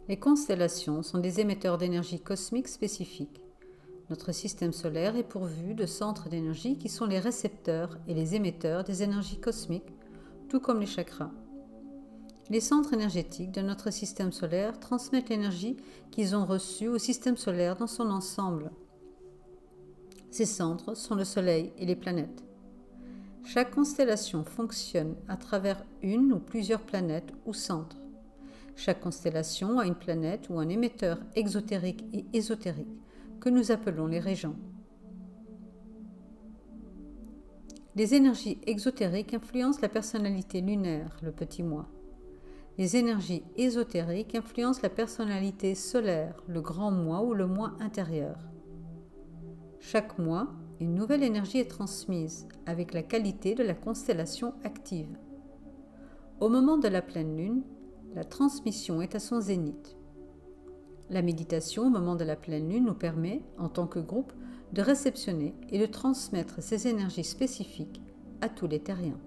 Les constellations sont des émetteurs d'énergie cosmique spécifiques. Notre système solaire est pourvu de centres d'énergie qui sont les récepteurs et les émetteurs des énergies cosmiques, tout comme les chakras. Les centres énergétiques de notre système solaire transmettent l'énergie qu'ils ont reçue au système solaire dans son ensemble. Ces centres sont le Soleil et les planètes. Chaque constellation fonctionne à travers une ou plusieurs planètes ou centres. Chaque constellation a une planète ou un émetteur exotérique et ésotérique que nous appelons les régents. Les énergies exotériques influencent la personnalité lunaire, le petit moi. Les énergies ésotériques influencent la personnalité solaire, le grand moi ou le moi intérieur. Chaque mois, une nouvelle énergie est transmise avec la qualité de la constellation active. Au moment de la pleine lune, la transmission est à son zénith. La méditation au moment de la pleine lune nous permet, en tant que groupe, de réceptionner et de transmettre ces énergies spécifiques à tous les terriens.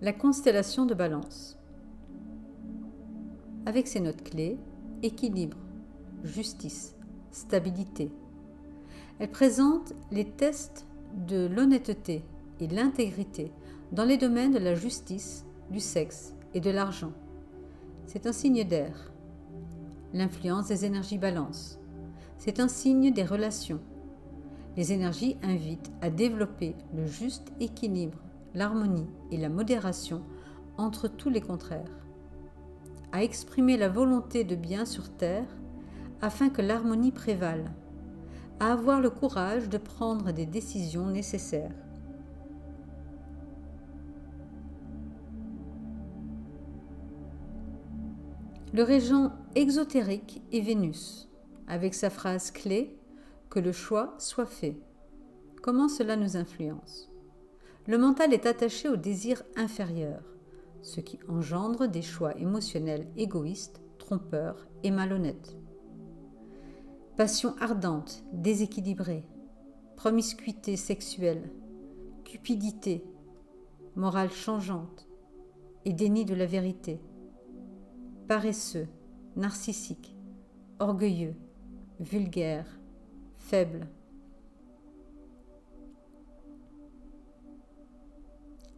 La constellation de Balance. Avec ses notes clés, équilibre, justice, stabilité. Elle présente les tests de l'honnêteté et l'intégrité dans les domaines de la justice, du sexe et de l'argent. C'est un signe d'air. L'influence des énergies balance. C'est un signe des relations. Les énergies invitent à développer le juste équilibre, l'harmonie et la modération entre tous les contraires. À exprimer la volonté de bien sur terre afin que l'harmonie prévale. À avoir le courage de prendre des décisions nécessaires. Le régent exotérique est Vénus, avec sa phrase clé « Que le choix soit fait ». Comment cela nous influence? Le mental est attaché au désir inférieur, ce qui engendre des choix émotionnels égoïstes, trompeurs et malhonnêtes. Passion ardente, déséquilibrée, promiscuité sexuelle, cupidité, morale changeante et déni de la vérité. Paresseux, narcissique, orgueilleux, vulgaire, faible.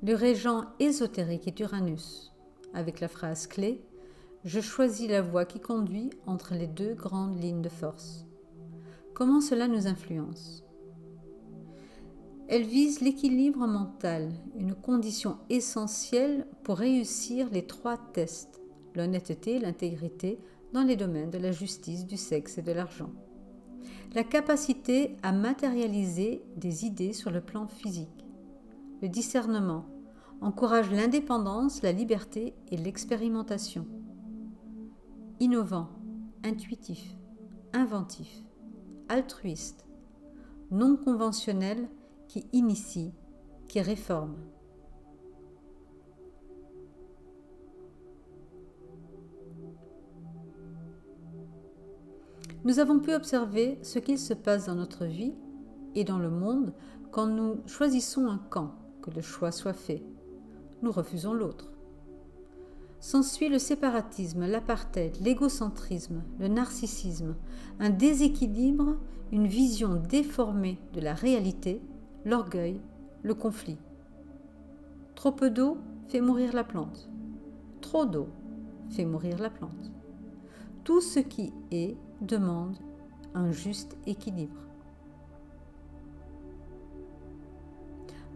Le régent ésotérique est Uranus, avec la phrase clé « Je choisis la voie qui conduit entre les deux grandes lignes de force ». Comment cela nous influence? Elle vise l'équilibre mental, une condition essentielle pour réussir les 3 tests, l'honnêteté et l'intégrité dans les domaines de la justice, du sexe et de l'argent. La capacité à matérialiser des idées sur le plan physique. Le discernement encourage l'indépendance, la liberté et l'expérimentation. Innovant, intuitif, inventif, altruiste, non conventionnel, qui initie, qui réforme. Nous avons pu observer ce qu'il se passe dans notre vie et dans le monde quand nous choisissons un camp, que le choix soit fait. Nous refusons l'autre. S'ensuit le séparatisme, l'apartheid, l'égocentrisme, le narcissisme, un déséquilibre, une vision déformée de la réalité, l'orgueil, le conflit. Trop peu d'eau fait mourir la plante. Trop d'eau fait mourir la plante. Tout ce qui est demande un juste équilibre.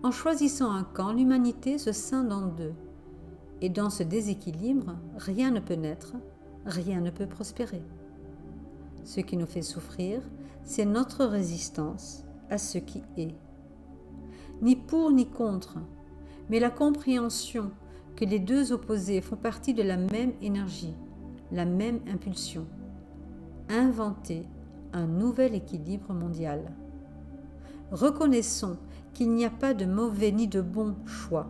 En choisissant un camp, l'humanité se scinde en 2. Et dans ce déséquilibre, rien ne peut naître, rien ne peut prospérer. Ce qui nous fait souffrir, c'est notre résistance à ce qui est. Ni pour ni contre, mais la compréhension que les 2 opposés font partie de la même énergie, la même impulsion. Inventer un nouvel équilibre mondial. Reconnaissons qu'il n'y a pas de mauvais ni de bon choix.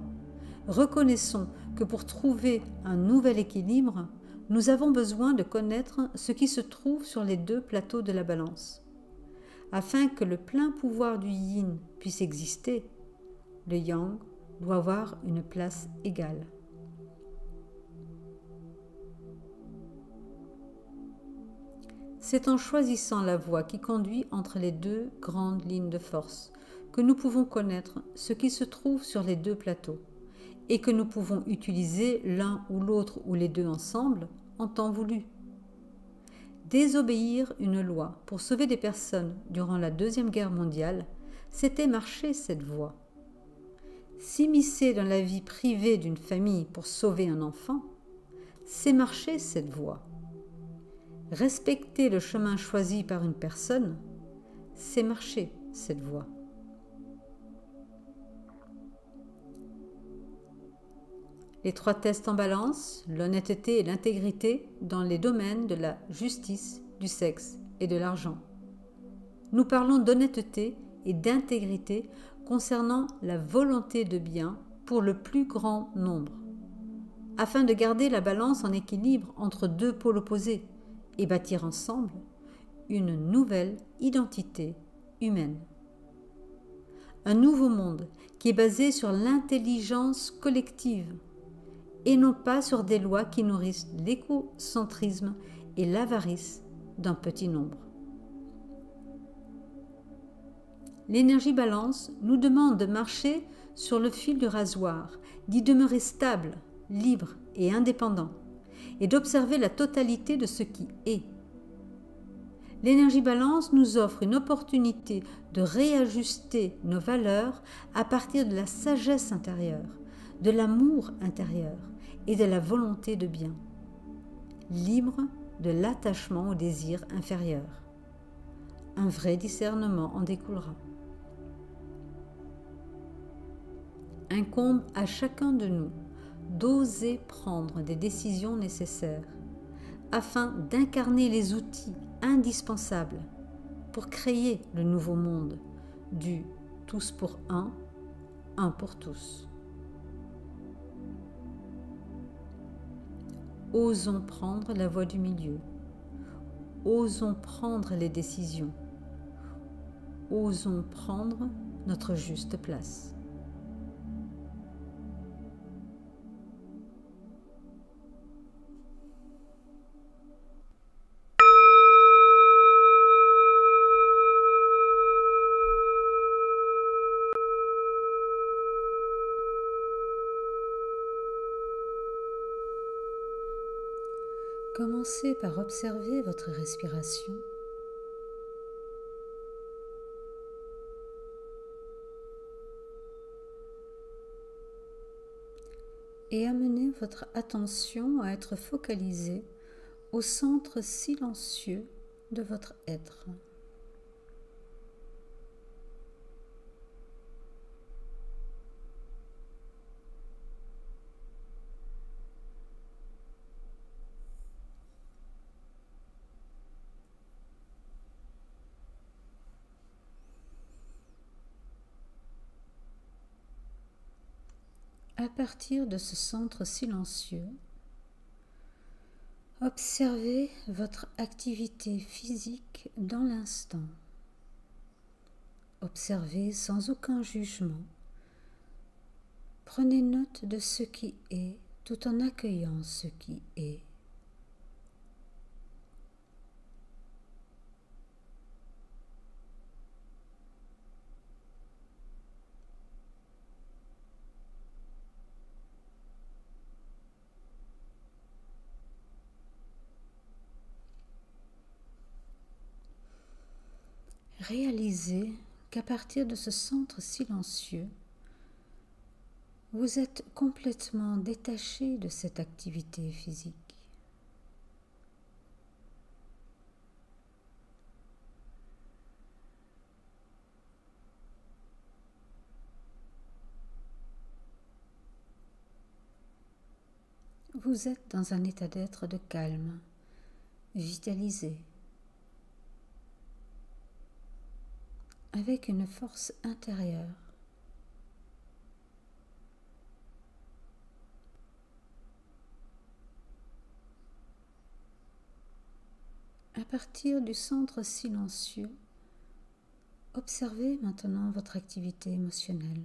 Reconnaissons que pour trouver un nouvel équilibre, nous avons besoin de connaître ce qui se trouve sur les 2 plateaux de la balance. Afin que le plein pouvoir du yin puisse exister, le yang doit avoir une place égale. C'est en choisissant la voie qui conduit entre les deux grandes lignes de force que nous pouvons connaître ce qui se trouve sur les deux plateaux et que nous pouvons utiliser l'un ou l'autre ou les deux ensemble en temps voulu. Désobéir une loi pour sauver des personnes durant la Deuxième Guerre mondiale, c'était marcher cette voie. S'immiscer dans la vie privée d'une famille pour sauver un enfant, c'est marcher cette voie. Respecter le chemin choisi par une personne, c'est marcher cette voie. Les 3 tests en balance, l'honnêteté et l'intégrité dans les domaines de la justice, du sexe et de l'argent. Nous parlons d'honnêteté et d'intégrité concernant la volonté de bien pour le plus grand nombre, afin de garder la balance en équilibre entre 2 pôles opposés et bâtir ensemble une nouvelle identité humaine. Un nouveau monde qui est basé sur l'intelligence collective et non pas sur des lois qui nourrissent l'égocentrisme et l'avarice d'un petit nombre. L'énergie balance nous demande de marcher sur le fil du rasoir, d'y demeurer stable, libre et indépendant, et d'observer la totalité de ce qui est. L'énergie balance nous offre une opportunité de réajuster nos valeurs à partir de la sagesse intérieure, de l'amour intérieur et de la volonté de bien, libre de l'attachement au désir inférieur. Un vrai discernement en découlera. Incombe à chacun de nous d'oser prendre des décisions nécessaires afin d'incarner les outils indispensables pour créer le nouveau monde du tous pour un pour tous. Osons prendre la voie du milieu. Osons prendre les décisions. Osons prendre notre juste place. Commencez par observer votre respiration. Et amenez votre attention à être focalisée au centre silencieux de votre être. À partir de ce centre silencieux, observez votre activité physique dans l'instant. Observez sans aucun jugement. Prenez note de ce qui est tout en accueillant ce qui est. Réalisez qu'à partir de ce centre silencieux, vous êtes complètement détaché de cette activité physique. Vous êtes dans un état d'être de calme, vitalisé, avec une force intérieure. À partir du centre silencieux, observez maintenant votre activité émotionnelle.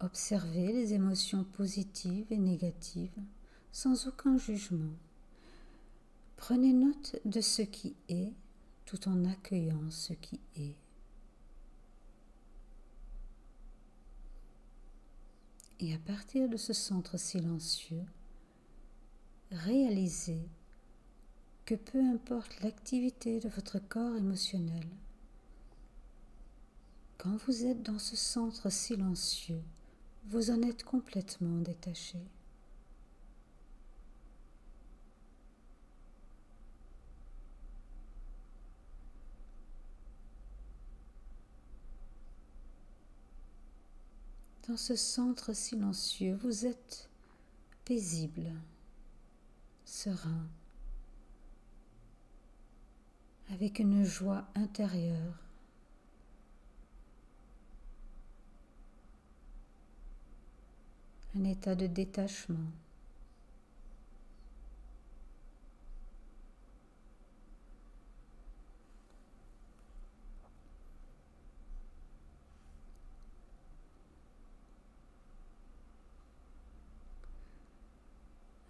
Observez les émotions positives et négatives sans aucun jugement. Prenez note de ce qui est tout en accueillant ce qui est. Et à partir de ce centre silencieux, réalisez que peu importe l'activité de votre corps émotionnel, quand vous êtes dans ce centre silencieux, vous en êtes complètement détaché. Dans ce centre silencieux, vous êtes paisible, serein, avec une joie intérieure. Un état de détachement.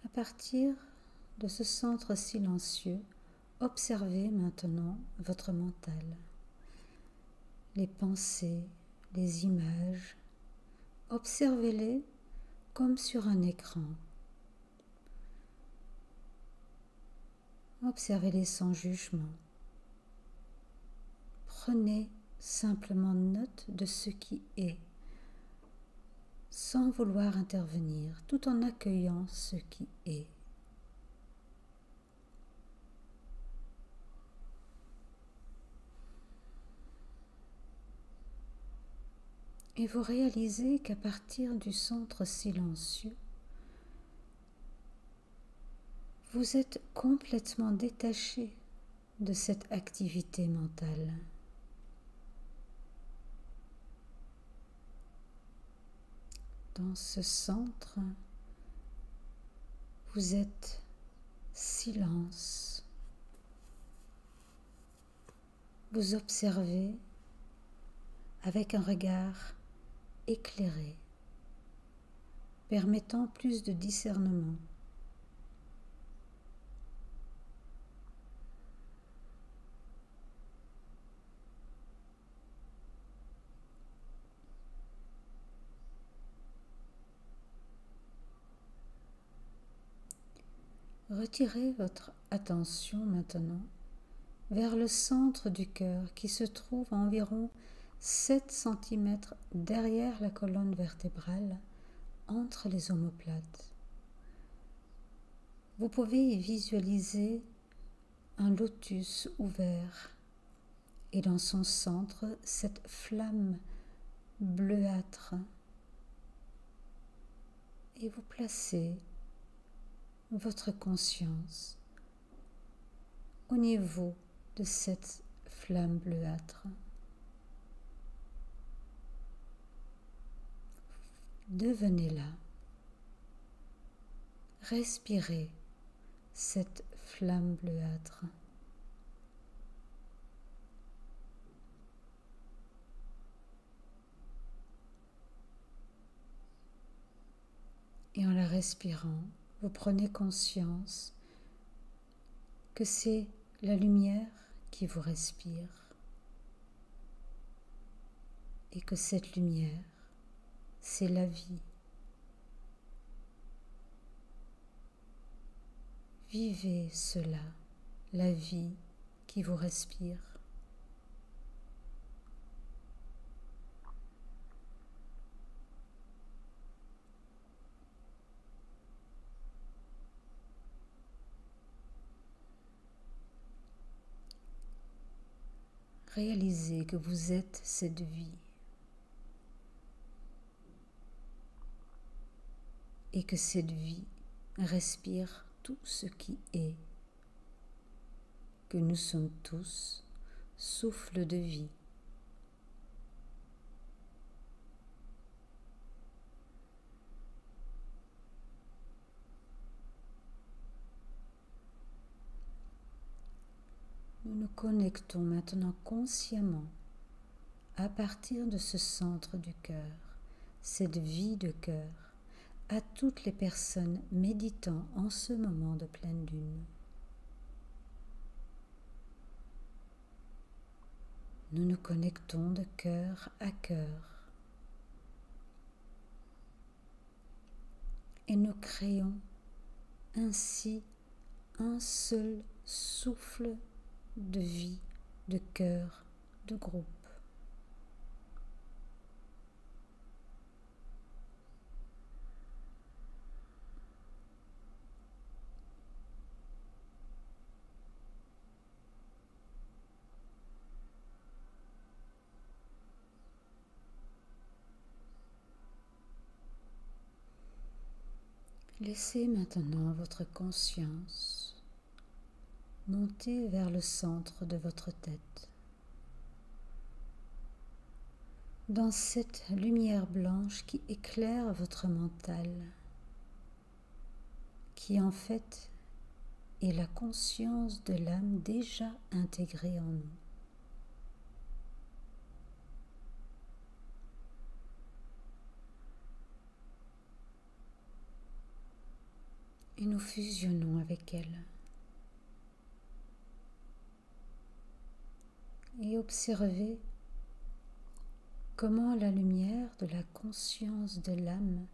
À partir de ce centre silencieux, observez maintenant votre mental, les pensées, les images. Observez-les comme sur un écran. Observez-les sans jugement. Prenez simplement note de ce qui est, sans vouloir intervenir, tout en accueillant ce qui est. Et vous réalisez qu'à partir du centre silencieux, vous êtes complètement détaché de cette activité mentale. Dans ce centre, vous êtes silence. Vous observez avec un regard éclairé, permettant plus de discernement. Retirez votre attention maintenant vers le centre du cœur qui se trouve à environ 7 cm derrière la colonne vertébrale, entre les omoplates. Vous pouvez y visualiser un lotus ouvert et dans son centre, cette flamme bleuâtre. Et vous placez votre conscience au niveau de cette flamme bleuâtre. Devenez-la. Respirez cette flamme bleuâtre. Et en la respirant, vous prenez conscience que c'est la lumière qui vous respire et que cette lumière, c'est la vie. Vivez cela, la vie qui vous respire. Réalisez que vous êtes cette vie et que cette vie respire tout ce qui est, que nous sommes tous souffle de vie. Nous nous connectons maintenant consciemment à partir de ce centre du cœur, cette vie de cœur, à toutes les personnes méditant en ce moment de pleine lune. nous nous connectons de cœur à cœur et nous créons ainsi un seul souffle de vie, de cœur, de groupe. Laissez maintenant votre conscience monter vers le centre de votre tête. Dans cette lumière blanche qui éclaire votre mental, qui en fait est la conscience de l'âme déjà intégrée en nous. Et nous fusionnons avec elle. Et observez comment la lumière de la conscience de l'âme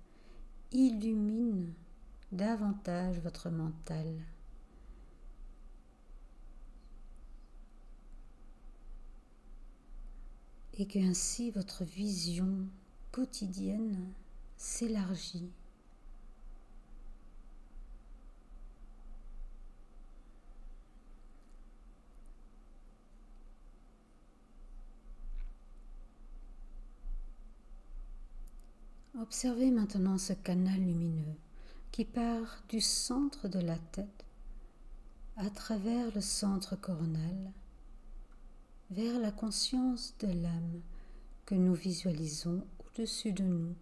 illumine davantage votre mental. Et que ainsi votre vision quotidienne s'élargit. Observez maintenant ce canal lumineux qui part du centre de la tête à travers le centre coronal vers la conscience de l'âme que nous visualisons au-dessus de nous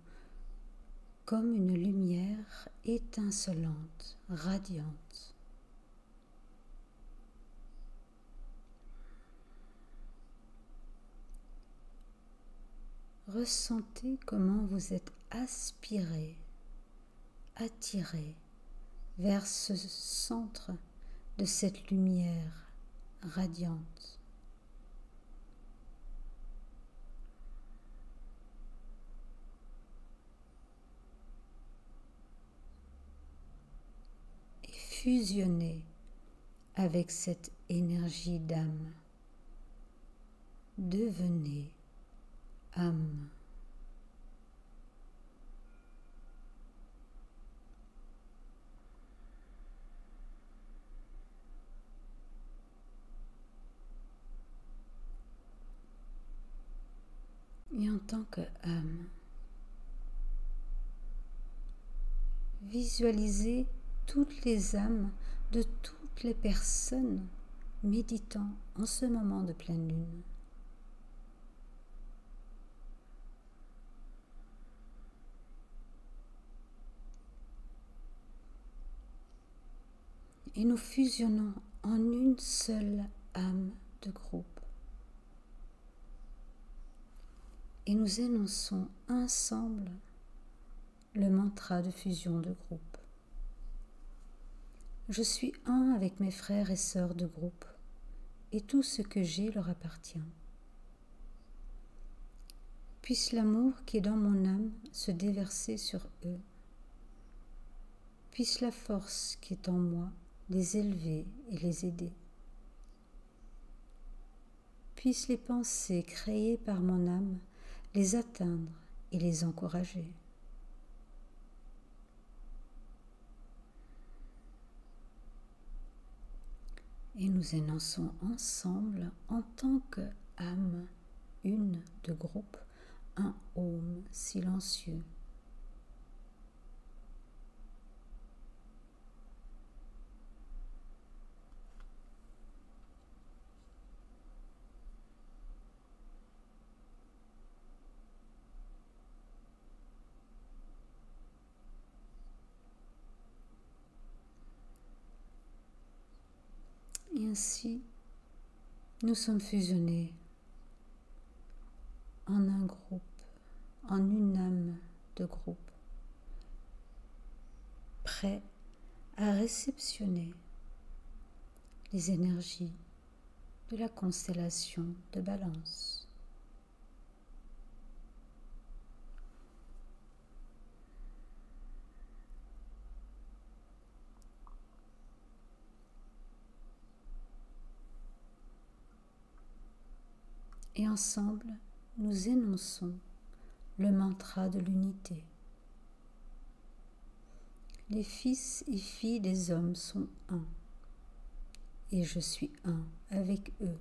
comme une lumière étincelante, radiante. Ressentez comment vous êtes aspiré, attiré vers ce centre de cette lumière radiante. Et fusionnez avec cette énergie d'âme. Devenez âme. Et en tant que âme, visualisez toutes les âmes de toutes les personnes méditant en ce moment de pleine lune. Et nous fusionnons en une seule âme de groupe. Et nous énonçons ensemble le mantra de fusion de groupe. Je suis un avec mes frères et sœurs de groupe, et tout ce que j'ai leur appartient. Puisse l'amour qui est dans mon âme se déverser sur eux. Puisse la force qui est en moi les élever et les aider. Puissent les pensées créées par mon âme les atteindre et les encourager. Et nous énonçons ensemble, en tant qu'âme une de groupe, un Om silencieux. Et ainsi, nous sommes fusionnés en un groupe, en une âme de groupe, prêts à réceptionner les énergies de la constellation de Balance. Et ensemble, nous énonçons le mantra de l'unité. Les fils et filles des hommes sont un, et je suis un avec eux.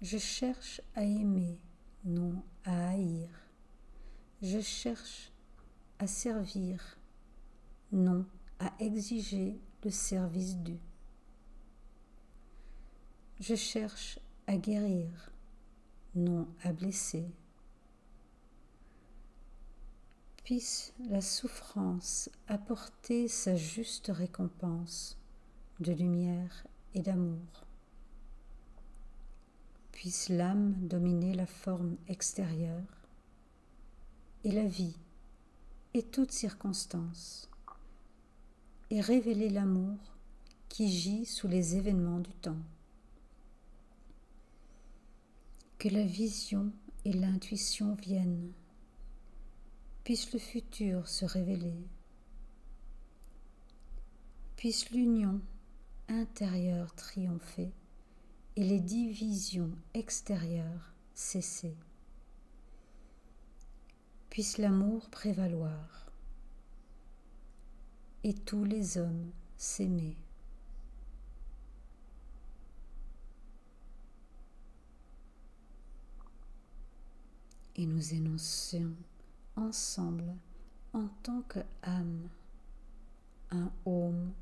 Je cherche à aimer, non à haïr. Je cherche à servir, non à exiger le service dû. Je cherche à guérir, non à blesser. Puisse la souffrance apporter sa juste récompense de lumière et d'amour. Puisse l'âme dominer la forme extérieure et la vie et toutes circonstances et révéler l'amour qui gît sous les événements du temps. Que la vision et l'intuition viennent. Puisse le futur se révéler. Puisse l'union intérieure triompher et les divisions extérieures cesser. Puisse l'amour prévaloir et tous les hommes s'aimer. Et nous énonçons ensemble en tant qu'âme un Om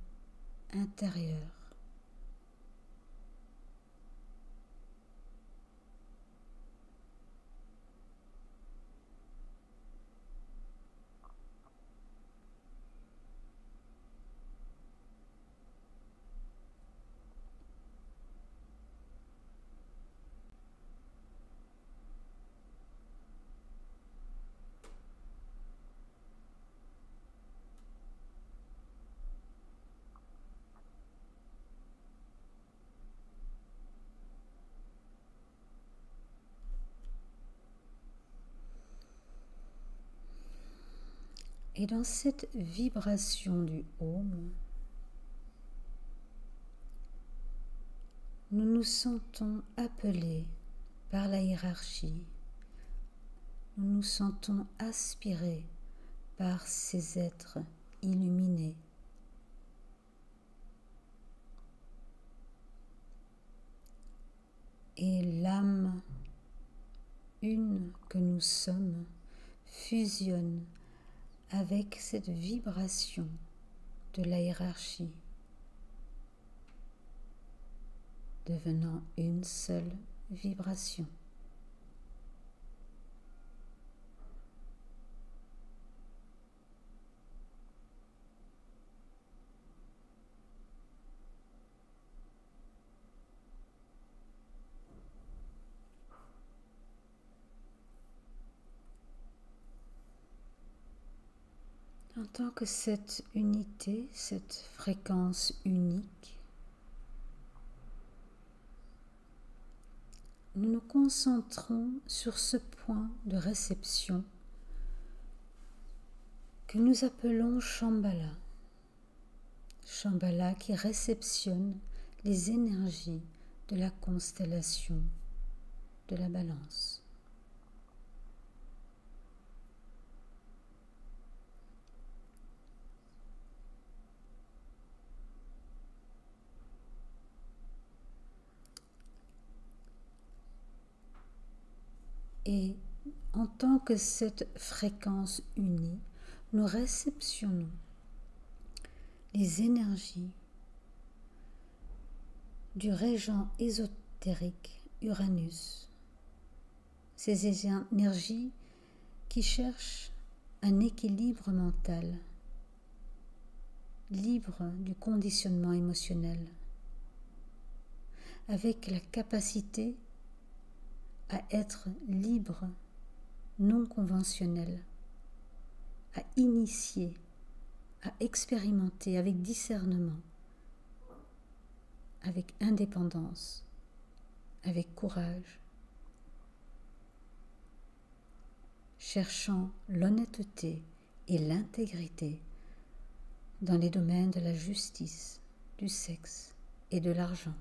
intérieur. Et dans cette vibration du Om, nous nous sentons appelés par la hiérarchie. Nous nous sentons aspirés par ces êtres illuminés. Et l'âme une que nous sommes fusionne avec cette vibration de la hiérarchie, devenant une seule vibration. En tant que cette unité, cette fréquence unique, nous nous concentrons sur ce point de réception que nous appelons Shambhala. Shambhala qui réceptionne les énergies de la constellation de la Balance. Et en tant que cette fréquence unie, nous réceptionnons les énergies du régent ésotérique Uranus. Ces énergies qui cherchent un équilibre mental, libre du conditionnement émotionnel, avec la capacité à être libre, non conventionnel, à initier, à expérimenter avec discernement avec indépendance, avec courage, cherchant l'honnêteté et l'intégrité dans les domaines de la justice, du sexe et de l'argent.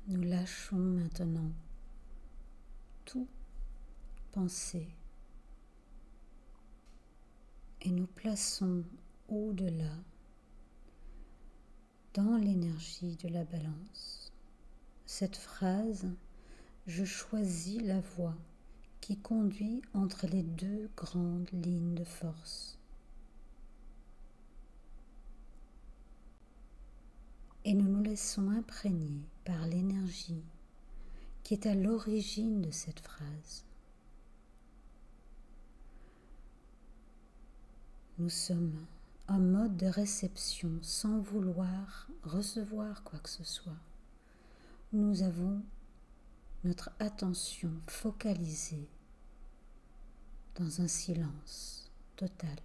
Nous lâchons maintenant toute pensée et nous plaçons au-delà, dans l'énergie de la balance, cette phrase « Je choisis la voie qui conduit entre les deux grandes lignes de force ». Et nous nous laissons imprégner par l'énergie qui est à l'origine de cette phrase. Nous sommes en mode de réception sans vouloir recevoir quoi que ce soit. Nous avons notre attention focalisée dans un silence total.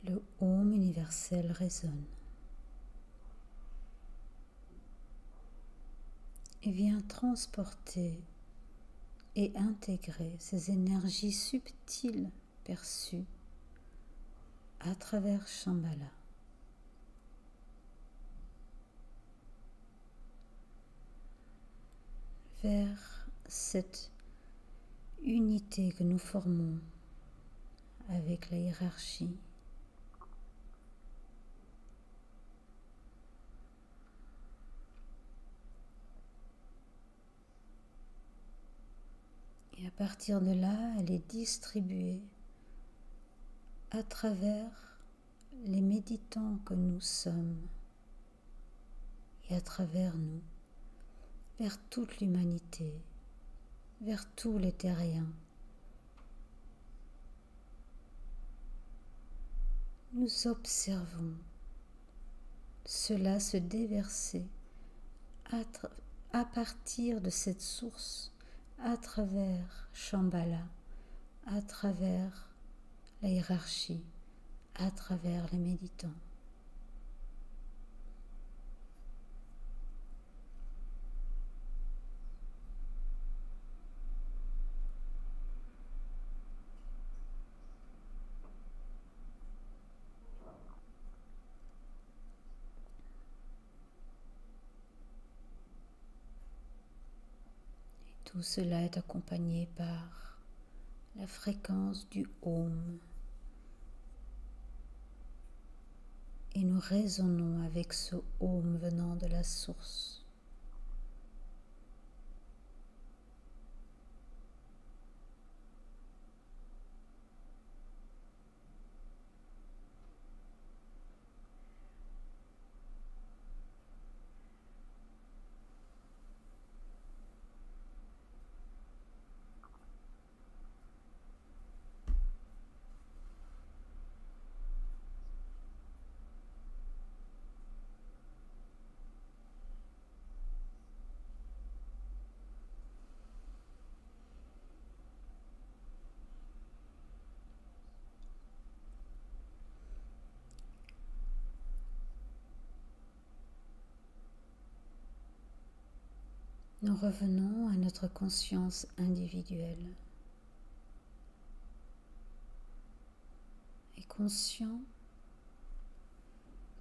Le Om universel résonne et vient transporter et intégrer ces énergies subtiles perçues à travers Shambhala. Vers cette unité que nous formons avec la hiérarchie. Et à partir de là, elle est distribuée à travers les méditants que nous sommes et à travers nous, vers toute l'humanité, vers tous les terriens. Nous observons cela se déverser à partir de cette source, à travers Shambhala, à travers la hiérarchie, à travers les méditants. Tout cela est accompagné par la fréquence du Om. Et nous résonnons avec ce Om venant de la source. Nous revenons à notre conscience individuelle et conscient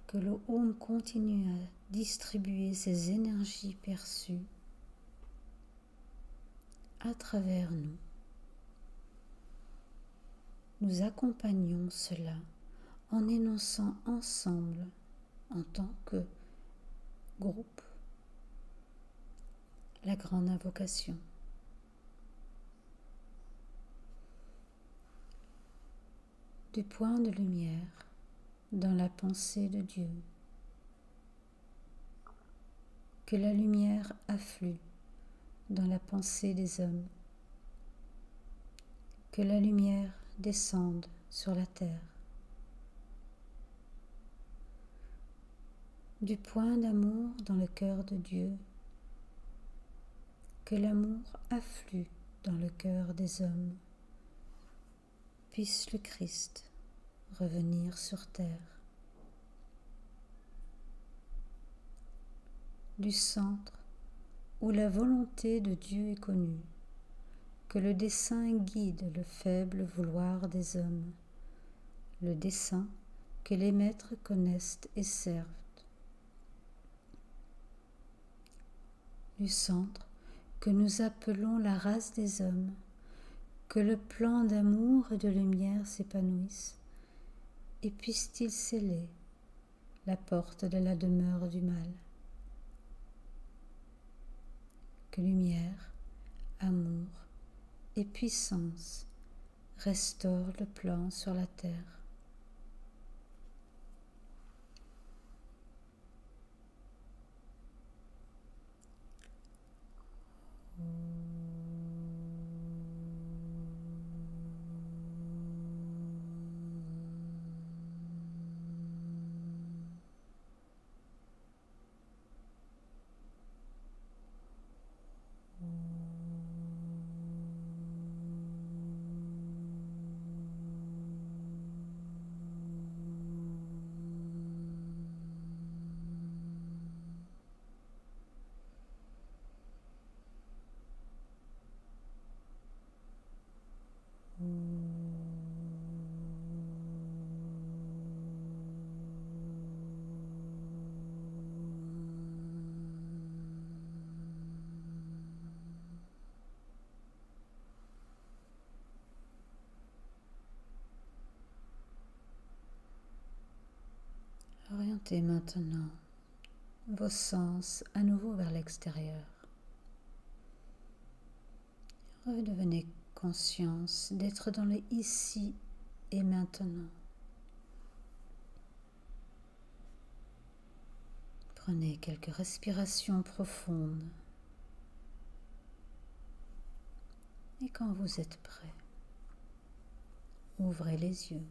que le Om continue à distribuer ses énergies perçues à travers nous. Nous accompagnons cela en énonçant ensemble, en tant que groupe, la grande invocation. Du point de lumière dans la pensée de Dieu, que la lumière afflue dans la pensée des hommes, que la lumière descende sur la terre. Du point d'amour dans le cœur de Dieu, que l'amour afflue dans le cœur des hommes. Puisse le Christ revenir sur terre. Du centre où la volonté de Dieu est connue, que le dessein guide le faible vouloir des hommes, le dessein que les maîtres connaissent et servent. Du centre que nous appelons la race des hommes, que le plan d'amour et de lumière s'épanouisse, et puisse-t-il sceller la porte de la demeure du mal. Que lumière, amour et puissance restaurent le plan sur la terre. Portez maintenant vos sens à nouveau vers l'extérieur. Redevenez conscience d'être dans le ici et maintenant. Prenez quelques respirations profondes. Et quand vous êtes prêt, ouvrez les yeux.